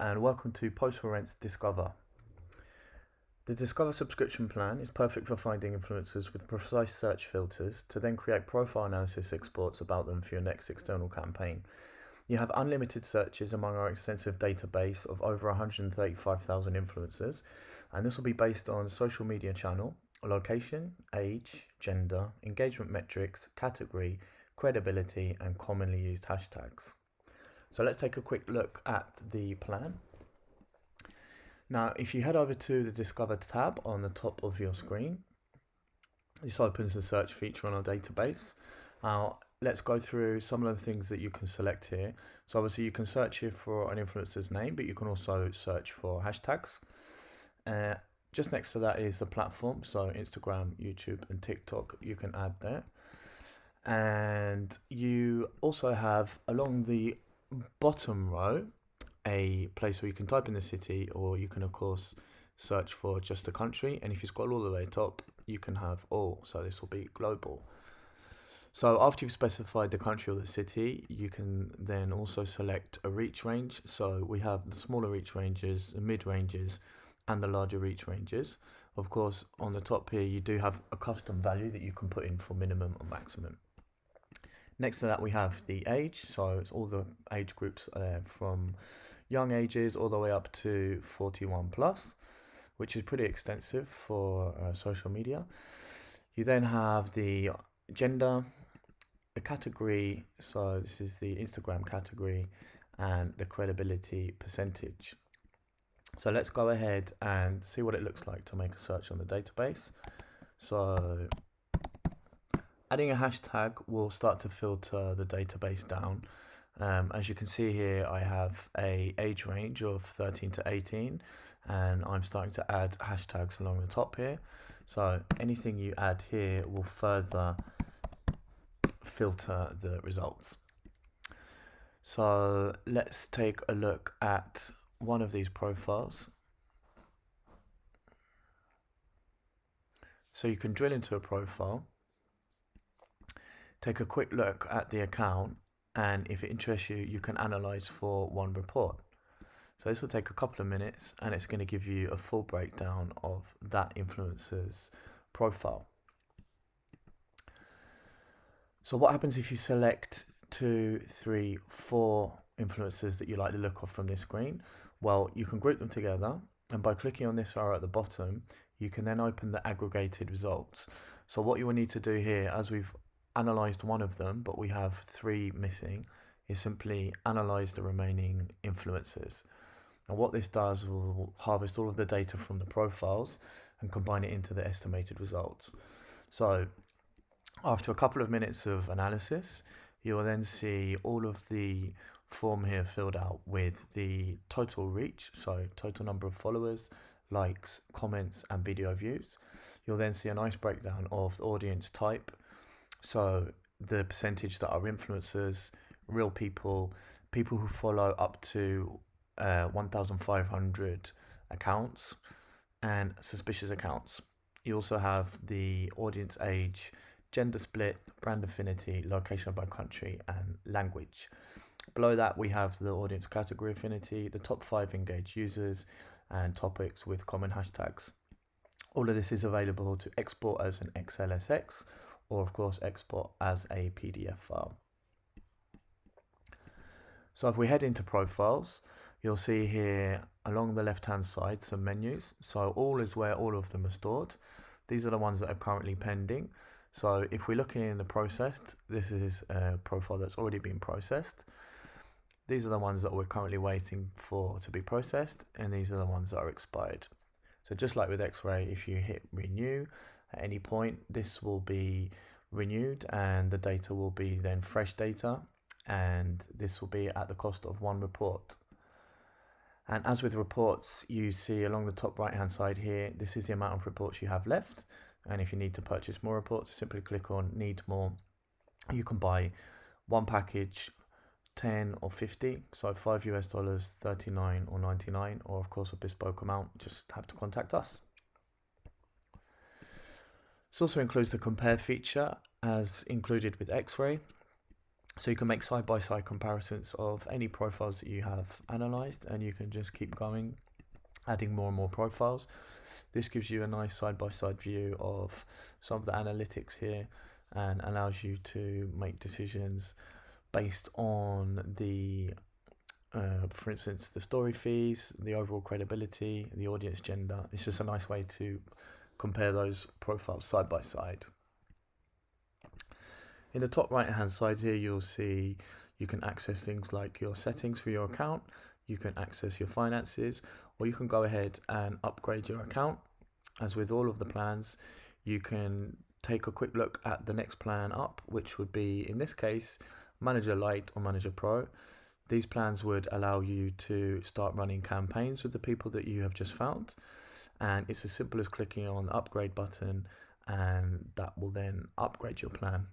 and welcome to Post for Rent's Discover. The Discover subscription plan is perfect for finding influencers with precise search filters to then create profile analysis exports about them for your next external campaign. You have unlimited searches among our extensive database of over 135,000 influencers, and this will be based on social media channel, location, age, gender, engagement metrics, category, credibility, and commonly used hashtags. So let's take a quick look at the plan. Now, if you head over to the Discover tab on the top of your screen, this opens the search feature on our database. Now, let's go through some of the things that you can select here. So obviously you can search here for an influencer's name, but you can also search for hashtags. Just next to that is the platform. So Instagram, YouTube, and TikTok, you can add there. And you also have along the bottom row a place where you can type in the city, or you can of course search for just the country, and if you scroll all the way top you can have all, so this will be global. So after you've specified the country or the city, you can then also select a reach range. So we have the smaller reach ranges, the mid ranges, and the larger reach ranges. Of course, on the top here you do have a custom value that you can put in for minimum or maximum. Next to that we have the age, so it's all the age groups from young ages all the way up to 41 plus, which is pretty extensive for social media. You then have the gender, the category, so this is the Instagram category, and the credibility percentage. So let's go ahead and see what it looks like to make a search on the database. So adding a hashtag will start to filter the database down. As you can see here, I have a age range of 13 to 18, and I'm starting to add hashtags along the top here. So anything you add here will further filter the results. So let's take a look at one of these profiles. So you can drill into a profile, take a quick look at the account, and if it interests you, you can analyze for one report. So this will take a couple of minutes, and it's going to give you a full breakdown of that influencer's profile. So what happens if you select 2, 3, 4 influencers that you like the look of from this screen? Well, you can group them together, and by clicking on this arrow at the bottom, you can then open the aggregated results. So what you will need to do here, as we've analyzed one of them, but we have 3 missing, is simply analyze the remaining influencers. And what this does will harvest all of the data from the profiles and combine it into the estimated results. So after a couple of minutes of analysis, you will then see all of the form here filled out with the total reach, so total number of followers, likes, comments, and video views. You'll then see a nice breakdown of the audience type, so the percentage that are influencers, real people, people who follow up to 1,500 accounts, and suspicious accounts. You also have the audience age, gender split, brand affinity, location by country, and language. Below that we have the audience category affinity, the top 5 engaged users, and topics with common hashtags. All of this is available to export as an XLSX, or of course export as a PDF file. So if we head into profiles, you'll see here along the left hand side some menus. So all is where all of them are stored. These are the ones that are currently pending. So if we're looking in the processed, this is a profile that's already been processed. These are the ones that we're currently waiting for to be processed, and these are the ones that are expired. So just like with X-Ray, if you hit renew at any point, this will be renewed and the data will be then fresh data, and this will be at the cost of 1 report. And as with reports, you see along the top right hand side here, this is the amount of reports you have left, and if you need to purchase more reports, simply click on need more. You can buy one package, 10 or 50, so $5 US, 39 or 99, or of course a bespoke amount. Just have to contact us. This also includes the compare feature as included with X-Ray. So you can make side-by-side comparisons of any profiles that you have analyzed, and you can just keep going, adding more and more profiles. This gives you a nice side-by-side view of some of the analytics here and allows you to make decisions based on the for instance, the story fees, the overall credibility, the audience gender. It's just a nice way to compare those profiles side by side. In the top right hand side here, you'll see you can access things like your settings for your account, you can access your finances, or you can go ahead and upgrade your account. As with all of the plans, you can take a quick look at the next plan up, which would be, in this case, Manager Lite or Manager Pro. These plans would allow you to start running campaigns with the people that you have just found, and it's as simple as clicking on the upgrade button, and that will then upgrade your plan.